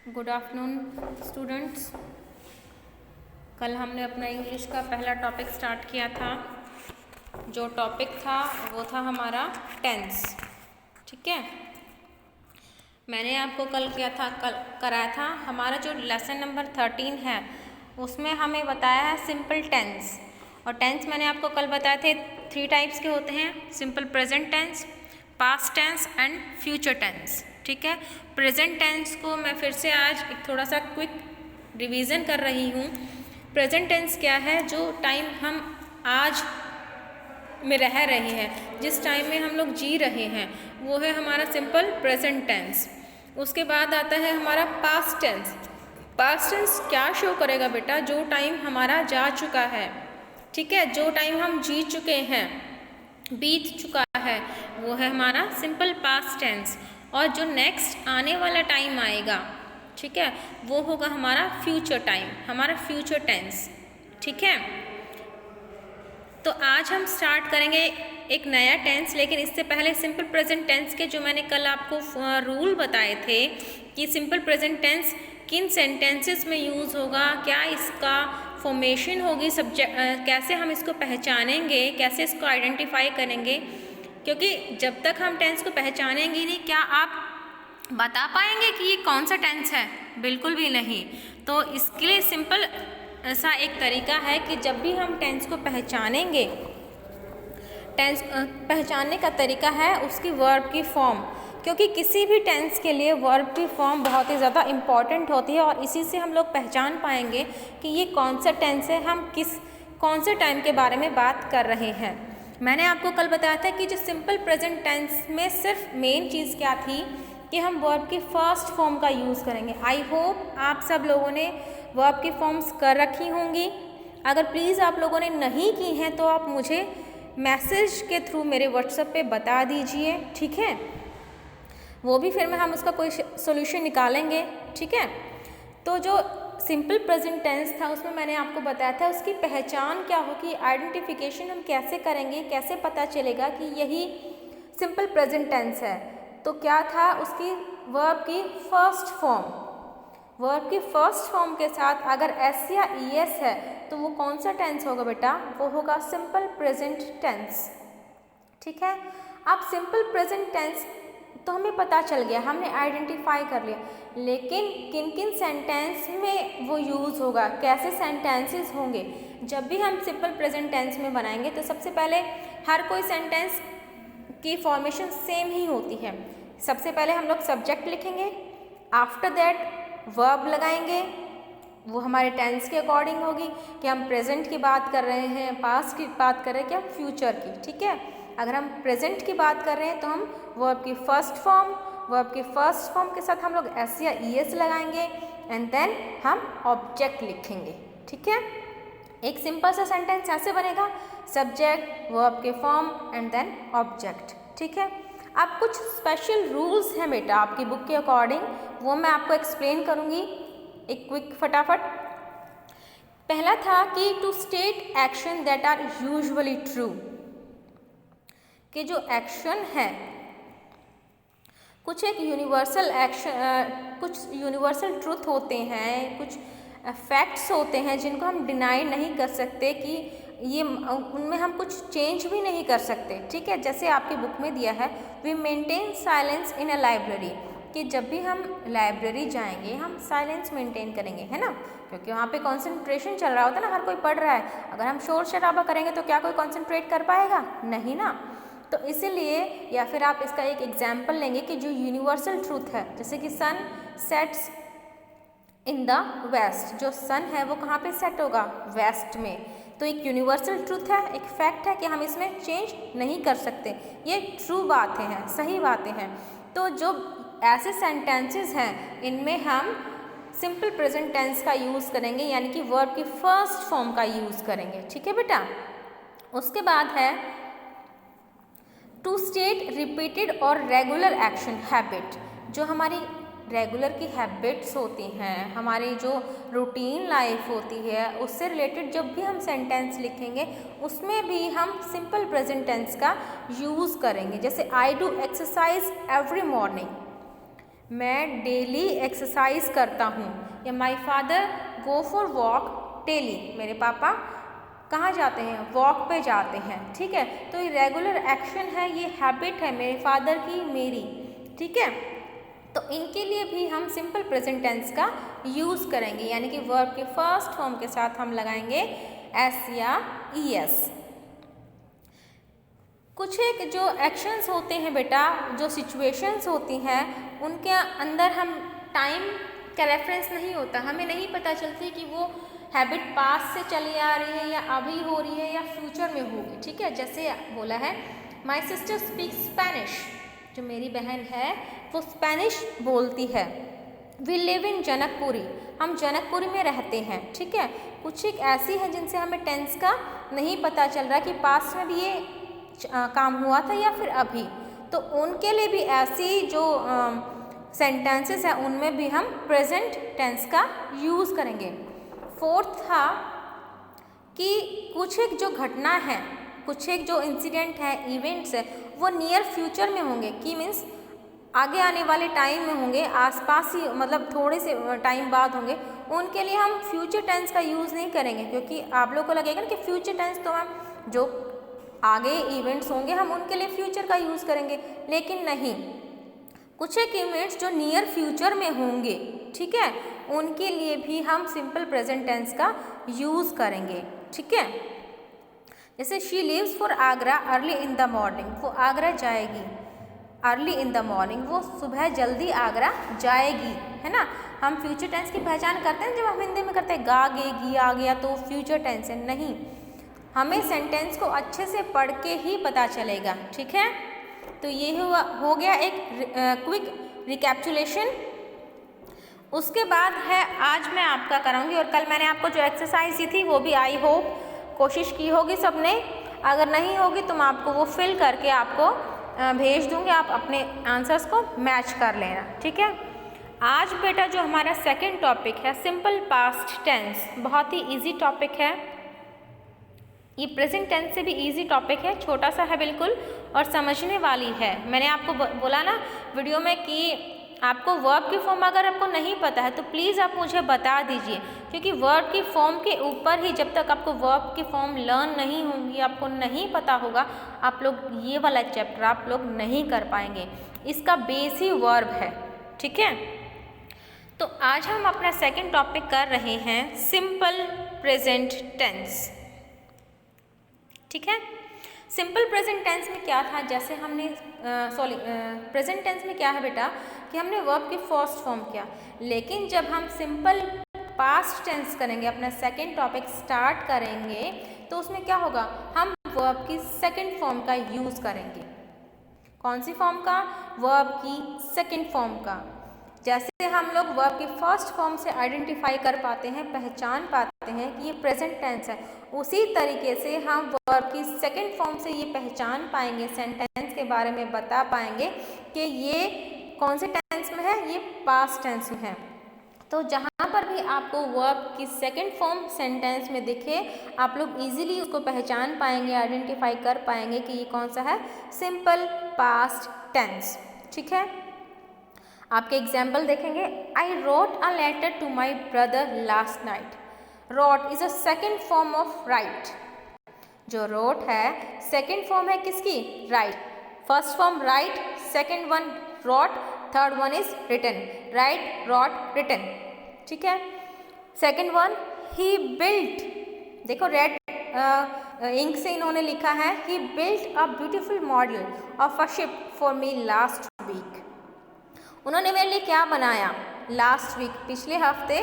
Good afternoon students. कल हमने अपना इंग्लिश का पहला टॉपिक स्टार्ट किया था। जो टॉपिक था वो था हमारा टेंस। ठीक है, मैंने आपको कल कराया था हमारा जो लेसन नंबर 13 है उसमें हमें बताया है सिंपल टेंस। और टेंस मैंने आपको कल बताए थे 3 टाइप्स के होते हैं, simple present tense, past tense and future tense. ठीक है, प्रेजेंट टेंस को मैं फिर से आज एक थोड़ा सा क्विक रिवीजन कर रही हूँ। प्रेजेंट टेंस क्या है? जो टाइम हम आज में रह रहे हैं, जिस टाइम में हम लोग जी रहे हैं, वो है हमारा सिंपल प्रेजेंट टेंस। उसके बाद आता है हमारा पास्ट टेंस। पास्ट टेंस क्या शो करेगा बेटा? जो टाइम हमारा जा चुका है, ठीक है, जो टाइम हम जी चुके हैं, बीत चुका है, वो है हमारा सिंपल पास्ट टेंस। और जो नेक्स्ट आने वाला टाइम आएगा, ठीक है, वो होगा हमारा फ्यूचर टाइम, हमारा फ्यूचर टेंस। ठीक है, तो आज हम स्टार्ट करेंगे एक नया टेंस, लेकिन इससे पहले सिंपल प्रेजेंट टेंस के जो मैंने कल आपको रूल बताए थे कि सिंपल प्रेजेंट टेंस किन सेंटेंसेस में यूज़ होगा, क्या इसका फॉर्मेशन होगी, सब्जेक्ट कैसे हम इसको पहचानेंगे, कैसे इसको आइडेंटिफाई करेंगे। क्योंकि जब तक हम टेंस को पहचानेंगे नहीं, क्या आप बता पाएंगे कि ये कौन सा टेंस है? बिल्कुल भी नहीं। तो इसके लिए सिंपल ऐसा एक तरीका है कि जब भी हम टेंस को पहचानेंगे, टेंस पहचानने का तरीका है उसकी वर्ब की फॉर्म। क्योंकि किसी भी टेंस के लिए वर्ब की फॉर्म बहुत ही ज़्यादा इम्पॉर्टेंट होती है और इसी से हम लोग पहचान पाएंगे कि ये कौन सा टेंस है, हम कौन से टाइम के बारे में बात कर रहे हैं। मैंने आपको कल बताया था कि जो सिंपल प्रेजेंट टेंस में सिर्फ मेन चीज़ क्या थी कि हम वर्ब की फर्स्ट फॉर्म का यूज़ करेंगे। आई होप आप सब लोगों ने वर्ब की फॉर्म्स कर रखी होंगी। अगर प्लीज़ आप लोगों ने नहीं की हैं तो आप मुझे मैसेज के थ्रू मेरे व्हाट्सएप पे बता दीजिए, ठीक है, वो भी फिर में हम उसका कोई सोल्यूशन निकालेंगे। ठीक है, तो जो सिंपल प्रेजेंट टेंस था उसमें मैंने आपको बताया था उसकी पहचान क्या होगी, आइडेंटिफिकेशन हम कैसे करेंगे, कैसे पता चलेगा कि यही सिंपल प्रेजेंट टेंस है। तो क्या था उसकी वर्ब की फर्स्ट फॉर्म। वर्ब की फर्स्ट फॉर्म के साथ अगर एस या ई एस है तो वो कौन सा टेंस होगा बेटा? वो होगा सिंपल प्रेजेंट टेंस। ठीक है, अब सिंपल प्रेजेंट टेंस तो हमें पता चल गया, हमने आइडेंटिफाई कर लिया, लेकिन किन किन सेंटेंस में वो यूज़ होगा, कैसे सेंटेंसेस होंगे। जब भी हम सिंपल प्रेजेंट टेंस में बनाएंगे तो सबसे पहले हर कोई सेंटेंस की फॉर्मेशन सेम ही होती है। सबसे पहले हम लोग सब्जेक्ट लिखेंगे, आफ्टर दैट वर्ब लगाएंगे, वो हमारे टेंस के अकॉर्डिंग होगी कि हम प्रेजेंट की बात कर रहे हैं, पास्ट की बात कर रहे हैं, क्या फ्यूचर की। ठीक है, अगर हम प्रेजेंट की बात कर रहे हैं तो हम वर्ब की फर्स्ट फॉर्म के साथ हम लोग एस या ई एस लगाएंगे एंड देन हम ऑब्जेक्ट लिखेंगे। ठीक है, एक सिंपल सा सेंटेंस ऐसे बनेगा, सब्जेक्ट, वर्ब के फॉर्म एंड देन ऑब्जेक्ट। ठीक है, अब कुछ स्पेशल रूल्स हैं बेटा आपकी बुक के अकॉर्डिंग, वो मैं आपको एक्सप्लेन करूँगी एक क्विक फटाफट। पहला था कि to state action that are usually true, कि जो एक्शन है कुछ एक यूनिवर्सल एक्शन, कुछ यूनिवर्सल ट्रूथ होते हैं, कुछ फैक्ट्स होते हैं जिनको हम डिनाई नहीं कर सकते कि ये उनमें हम कुछ चेंज भी नहीं कर सकते। ठीक है, जैसे आपकी बुक में दिया है, we maintain silence in a library, कि जब भी हम लाइब्रेरी जाएंगे हम साइलेंस मेंटेन करेंगे, है ना, क्योंकि वहाँ पे कंसंट्रेशन चल रहा होता है ना, हर कोई पढ़ रहा है। अगर हम शोर शराबा करेंगे तो क्या कोई कंसंट्रेट कर पाएगा? नहीं ना। तो इसीलिए, या फिर आप इसका एक एग्जाम्पल लेंगे कि जो यूनिवर्सल ट्रूथ है, जैसे कि sun sets in the west, जो सन है वो कहाँ पे सेट होगा? वेस्ट में। तो एक यूनिवर्सल ट्रूथ है, एक फैक्ट है कि हम इसमें चेंज नहीं कर सकते। ये ट्रू बातें हैं, सही बातें हैं। तो जो ऐसे सेंटेंसेस हैं इनमें हम सिंपल प्रेजेंट टेंस का यूज़ करेंगे, यानी कि वर्ब की फर्स्ट फॉर्म का यूज़ करेंगे। ठीक है बेटा, उसके बाद है टू स्टेट रिपीटेड और रेगुलर एक्शन हैबिट, जो हमारी रेगुलर की हैबिट्स होती हैं, हमारी जो रूटीन लाइफ होती है, उससे रिलेटेड जब भी हम सेंटेंस लिखेंगे उसमें भी हम सिंपल प्रेजेंट टेंस का यूज़ करेंगे। जैसे I do exercise every morning, मैं डेली एक्सरसाइज करता हूँ। या my father go for walk daily, मेरे पापा कहाँ जाते हैं, वॉक पे जाते हैं। ठीक है, तो ये रेगुलर एक्शन है, ये हैबिट है मेरे फादर की, मेरी। ठीक है, तो इनके लिए भी हम सिंपल प्रेजेंट टेंस का यूज़ करेंगे, यानी कि वर्ब के फर्स्ट फॉर्म के साथ हम लगाएंगे एस या ई एस। कुछ एक जो एक्शंस होते हैं बेटा, जो सिचुएशंस होती हैं, उनके अंदर हम टाइम का रेफरेंस नहीं होता, हमें नहीं पता चलती कि वो हैबिट पास से चली आ रही है या अभी हो रही है या फ्यूचर में होगी। ठीक है, जैसे बोला है माई सिस्टर स्पीक स्पेनिश, जो मेरी बहन है वो स्पेनिश बोलती है। वी लिव इन जनकपुरी, हम जनकपुरी में रहते हैं। ठीक है, कुछ एक ऐसी है जिनसे हमें टेंस का नहीं पता चल रहा कि पास्ट में भी ये काम हुआ था या फिर अभी, तो उनके लिए भी ऐसी जो सेंटेंसेस है उनमें भी हम प्रेजेंट टेंस का यूज़ करेंगे। फोर्थ था कि कुछ एक जो घटना है, कुछ एक जो इंसिडेंट है, इवेंट्स है, वो नियर फ्यूचर में होंगे, कि मीन्स आगे आने वाले टाइम में होंगे, आसपास ही, मतलब थोड़े से टाइम बाद होंगे, उनके लिए हम फ्यूचर टेंस का यूज़ नहीं करेंगे, क्योंकि आप लोग को लगेगा ना कि फ्यूचर टेंस तो हम जो आगे इवेंट्स होंगे हम उनके लिए फ्यूचर का यूज़ करेंगे, लेकिन नहीं, कुछ एक इवेंट्स जो नियर फ्यूचर में होंगे, ठीक है, उनके लिए भी हम सिंपल प्रेजेंट टेंस का यूज़ करेंगे। ठीक है, जैसे she lives for Agra early in the morning, वो आगरा जाएगी, अर्ली इन द मॉर्निंग, वो सुबह जल्दी आगरा जाएगी, है ना। हम फ्यूचर टेंस की पहचान करते हैं जब हम हिंदी में करते हैं गा गेगी, आ गया तो फ्यूचर टेंस है, नहीं, हमें सेंटेंस को अच्छे से पढ़ के ही पता चलेगा। ठीक है, तो ये हो गया एक क्विक रिकैप्चुलेशन। उसके बाद है आज मैं आपका कराऊंगी, और कल मैंने आपको जो एक्सरसाइज दी थी वो भी आई होप कोशिश की होगी सबने, अगर नहीं होगी तो मैं आपको वो फिल करके आपको भेज दूंगी, आप अपने आंसर्स को मैच कर लेना। ठीक है, आज बेटा जो हमारा सेकंड टॉपिक है सिंपल पास्ट टेंस, बहुत ही इजी टॉपिक है, ये प्रेजेंट टेंस से भी इजी टॉपिक है, छोटा सा है बिल्कुल और समझने वाली है। मैंने आपको बोला ना वीडियो में कि आपको वर्ब की फॉर्म अगर आपको नहीं पता है तो प्लीज़ आप मुझे बता दीजिए, क्योंकि वर्ब की फॉर्म के ऊपर ही, जब तक आपको वर्ब की फॉर्म लर्न नहीं होंगी, आपको नहीं पता होगा, आप लोग ये वाला चैप्टर आप लोग नहीं कर पाएंगे। इसका बेस ही वर्ब है। ठीक है, तो आज हम अपना सेकंड टॉपिक कर रहे हैं सिंपल प्रेजेंट टेंस। ठीक है, सिंपल प्रेजेंट टेंस में क्या था, जैसे हमने प्रेजेंट टेंस में क्या है बेटा कि हमने वर्ब की फर्स्ट फॉर्म किया, लेकिन जब हम सिंपल पास्ट टेंस करेंगे, अपना सेकंड टॉपिक स्टार्ट करेंगे, तो उसमें क्या होगा, हम वर्ब की सेकंड फॉर्म का यूज़ करेंगे। कौन सी फॉर्म का, वर्ब की सेकंड फॉर्म का। जैसे हम लोग वर्ब की फर्स्ट फॉर्म से आइडेंटिफाई कर पाते हैं, पहचान पाते हैं कि ये प्रेजेंट टेंस है, उसी तरीके से हम वर्ब की सेकंड फॉर्म से ये पहचान पाएंगे, सेंटेंस के बारे में बता पाएंगे कि ये कौन से टेंस में है, ये पास्ट टेंस में है। तो जहाँ पर भी आपको वर्ब की सेकंड फॉर्म सेंटेंस में दिखे, आप लोग इजीली उसको पहचान पाएंगे, आइडेंटिफाई कर पाएंगे कि ये कौन सा है, सिंपल पास्ट टेंस। ठीक है, आपके एग्जाम्पल देखेंगे। I wrote a letter to my brother last night. Wrote is a second form of write. जो रोट है सेकेंड फॉर्म है किसकी, write. First form write, second one wrote, third one is written. Write, wrote, written. ठीक है, second one he built, देखो red ink से इन्होंने लिखा है, he built a beautiful model of a ship for me last week. उन्होंने मेरे लिए क्या बनाया, लास्ट वीक, पिछले हफ्ते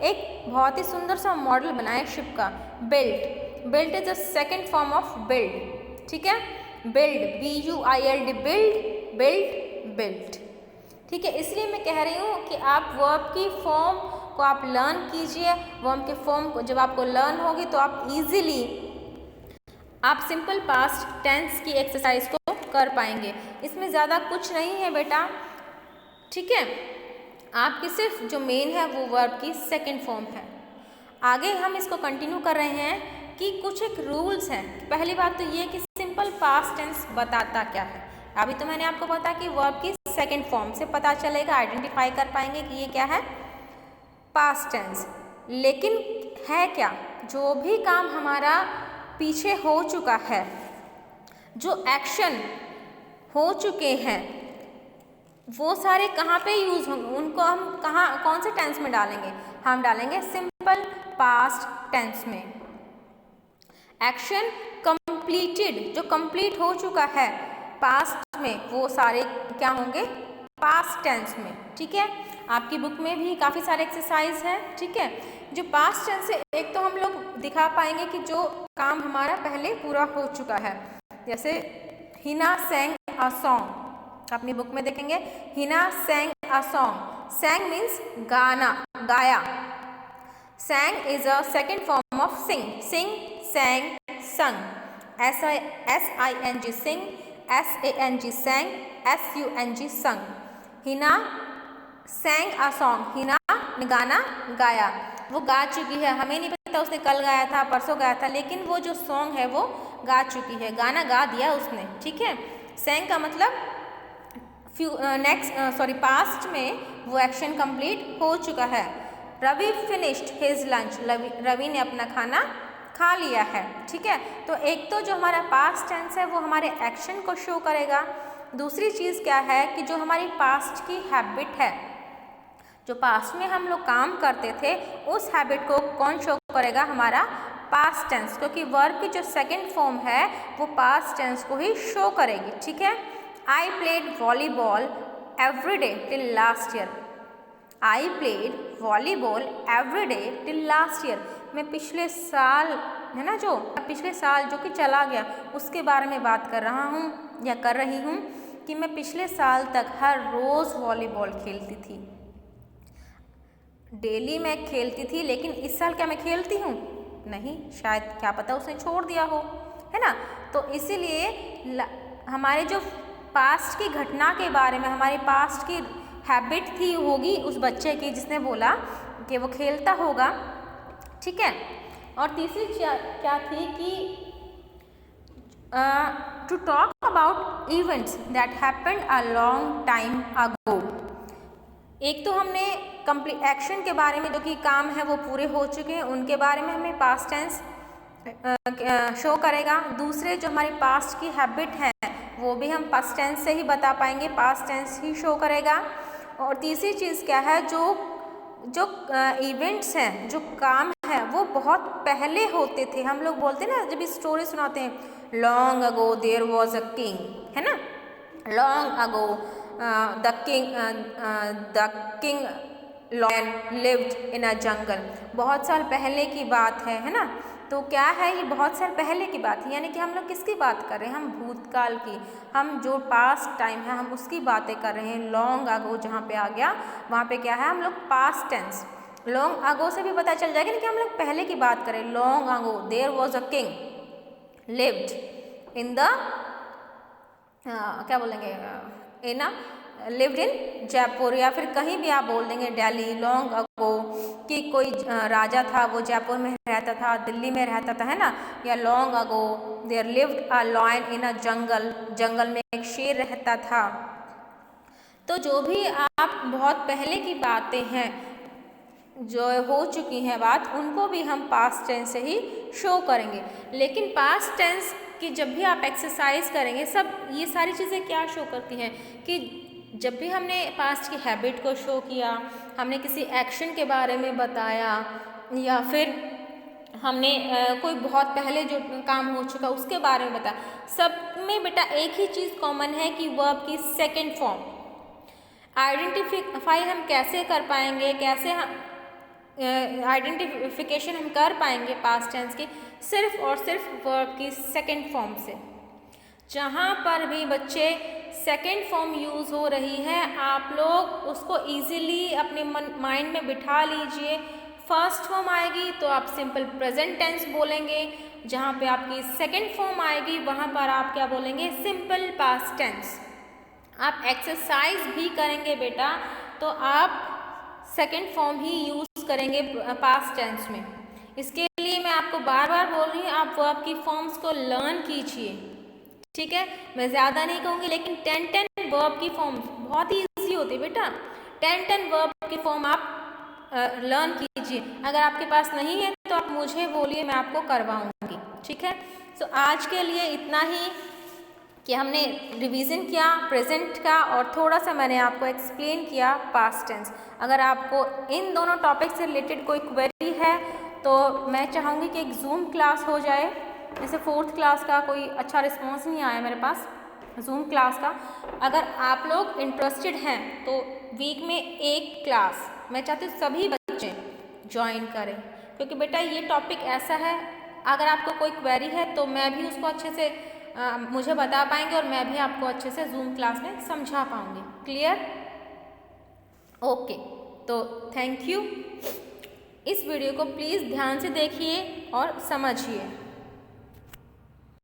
एक बहुत ही सुंदर सा मॉडल बनाया शिप का। Built, built is the second form of build. ठीक है, build, BUILD, build, built, built. ठीक है, इसलिए मैं कह रही हूँ कि आप वर्ब की फॉर्म को आप लर्न कीजिए। वर्ब के फॉर्म को जब आपको लर्न होगी तो आप इजीली आप सिंपल पास्ट टेंस की एक्सरसाइज को कर पाएंगे। इसमें ज़्यादा कुछ नहीं है बेटा। ठीक है, आपकी सिर्फ जो मेन है वो वर्ब की सेकेंड फॉर्म है। आगे हम इसको कंटिन्यू कर रहे हैं कि कुछ एक रूल्स हैं। पहली बात तो ये कि सिंपल पास्ट टेंस बताता क्या है। अभी तो मैंने आपको बताया कि वर्ब की सेकंड फॉर्म से पता चलेगा, आइडेंटिफाई कर पाएंगे कि ये क्या है, पास्ट टेंस। लेकिन है क्या, जो भी काम हमारा पीछे हो चुका है, जो एक्शन हो चुके हैं, वो सारे कहाँ पे यूज़ होंगे, उनको हम कहाँ कौन से टेंस में डालेंगे, हम डालेंगे सिंपल पास्ट टेंस में। एक्शन कंप्लीटेड, जो कंप्लीट हो चुका है पास्ट में, वो सारे क्या होंगे, पास्ट टेंस में। ठीक है, आपकी बुक में भी काफ़ी सारे एक्सरसाइज है। ठीक है, जो पास्ट टेंस है, एक तो हम लोग दिखा पाएंगे कि जो काम हमारा पहले पूरा हो चुका है, जैसे हिना सेंग अ सॉन्ग, अपनी बुक में देखेंगे, Hina sang a song. Sang means गाना, गाया। Sang is a second form of sing, sing, sang, sung. SING sing, SANG sang, SUNG sung. Hina sang a song, Hina ने गाना गाया, वो गा चुकी है, हमें नहीं पता उसने कल गाया था, परसों गाया था, लेकिन वो जो सॉन्ग है वो गा चुकी है, गाना गा दिया उसने। ठीक है, सेंग का मतलब पास्ट में वो एक्शन कंप्लीट हो चुका है। Ravi finished his lunch, Ravi ने अपना खाना खा लिया है। ठीक है, तो एक तो जो हमारा पास्ट टेंस है वो हमारे एक्शन को शो करेगा। दूसरी चीज़ क्या है कि जो हमारी पास्ट की हैबिट है, जो पास्ट में हम लोग काम करते थे, उस हैबिट को कौन शो करेगा, हमारा पास्ट टेंस, क्योंकि वर्ब की जो सेकंड फॉर्म है वो पास्ट टेंस को ही शो करेगी। ठीक है, I played volleyball every day till last year, I played volleyball every day till last year, मैं पिछले साल है ना, जो पिछले साल जो कि चला गया उसके बारे में बात कर रहा हूँ या कर रही हूँ, कि मैं पिछले साल तक हर रोज़ वॉलीबॉल खेलती थी। डेली मैं खेलती थी, लेकिन इस साल क्या मैं खेलती हूँ, नहीं, शायद क्या पता उसने छोड़ दिया हो, है ना। तो इसीलिए हमारे जो पास्ट की घटना के बारे में, हमारे पास्ट की हैबिट थी होगी उस बच्चे की जिसने बोला कि वो खेलता होगा। ठीक है, और तीसरी क्या थी कि to talk about events that happened a long time ago. एक तो हमने कंप्लीट एक्शन के बारे में, जो कि काम है वो पूरे हो चुके हैं, उनके बारे में हमें पास्ट टेंस शो करेगा। दूसरे जो हमारी पास्ट की हैबिट है वो भी हम पास्ट टेंस से ही बता पाएंगे, पास्ट टेंस ही शो करेगा। और तीसरी चीज़ क्या है, जो इवेंट्स हैं, जो काम है वो बहुत पहले होते थे। हम लोग बोलते हैं ना, जब स्टोरी सुनाते हैं, long ago there was a king, है ना, long ago the king lion lived in a jungle, बहुत साल पहले की बात है ना। तो क्या है, ये बहुत साल पहले की बात है, यानी कि हम लोग किसकी बात कर रहे हैं, हम भूतकाल की, हम जो पास्ट टाइम है हम उसकी बातें कर रहे हैं। लॉन्ग अगो जहाँ पे आ गया वहाँ पे क्या है, हम लोग पास्ट टेंस। लॉन्ग अगो से भी पता चल जाएगा ना कि हम लोग पहले की बात करें। Long ago there was a king lived in the क्या बोलेंगे, इन लिव्ड इन जयपुर, या फिर कहीं भी आप बोल देंगे दिल्ली। लॉन्ग अगो कि कोई राजा था, वो जयपुर में रहता था, दिल्ली में रहता था, है ना। या long ago there lived a lion in a jungle, जंगल में एक शेर रहता था। तो जो भी आप बहुत पहले की बातें हैं जो हो चुकी हैं बात, उनको भी हम पास्ट टेंस से ही शो करेंगे। लेकिन पास्ट टेंस की जब भी आप एक्सरसाइज करेंगे, सब ये सारी चीज़ें क्या शो करती हैं कि जब भी हमने पास्ट की हैबिट को शो किया, हमने किसी एक्शन के बारे में बताया, या फिर हमने कोई बहुत पहले जो काम हो चुका उसके बारे में बताया, सब में बेटा एक ही चीज़ कॉमन है कि वर्ब की सेकेंड फॉर्म। आइडेंटिफाई हम कैसे कर पाएंगे, कैसे हम आइडेंटिफिकेशन हम कर पाएंगे पास्ट टेंस की, सिर्फ और सिर्फ वर्ब की सेकेंड फॉर्म से। जहाँ पर भी बच्चे सेकेंड फॉर्म यूज़ हो रही है, आप लोग उसको इजीली अपने माइंड में बिठा लीजिए। फर्स्ट फॉर्म आएगी तो आप सिंपल प्रेजेंट टेंस बोलेंगे, जहाँ पे आपकी सेकेंड फॉर्म आएगी वहाँ पर आप क्या बोलेंगे, सिंपल पास्ट टेंस। आप एक्सरसाइज भी करेंगे बेटा तो आप सेकेंड फॉर्म ही यूज़ करेंगे पास्ट टेंस में। इसके लिए मैं आपको बार बार बोल रही हूँ, आप वर्ब की फॉर्म्स को लर्न कीजिए। ठीक है, मैं ज़्यादा नहीं कहूँगी, लेकिन 10 वर्ब की फॉर्म्स बहुत ही ईजी होते हैं बेटा। 10 वर्ब के फॉर्म आप लर्न कीजिए। अगर आपके पास नहीं है तो आप मुझे बोलिए, मैं आपको करवाऊंगी, ठीक है। सो आज के लिए इतना ही कि हमने रिवीजन किया प्रेजेंट का और थोड़ा सा मैंने आपको एक्सप्लेन किया पास्ट टेंस। अगर आपको इन दोनों टॉपिक से रिलेटेड कोई क्वेरी है तो मैं चाहूँगी कि एक जूम क्लास हो जाए। जैसे 4th क्लास का कोई अच्छा रिस्पॉन्स नहीं आया मेरे पास जूम क्लास का। अगर आप लोग इंटरेस्टेड हैं तो वीक में एक क्लास मैं चाहती हूँ सभी बच्चे ज्वाइन करें, क्योंकि बेटा ये टॉपिक ऐसा है, अगर आपको कोई क्वेरी है तो मैं भी उसको अच्छे से मुझे बता पाएंगे और मैं भी आपको अच्छे से जूम क्लास में समझा पाऊंगी। क्लियर? ओके, तो थैंक यू। इस वीडियो को प्लीज़ ध्यान से देखिए और समझिए।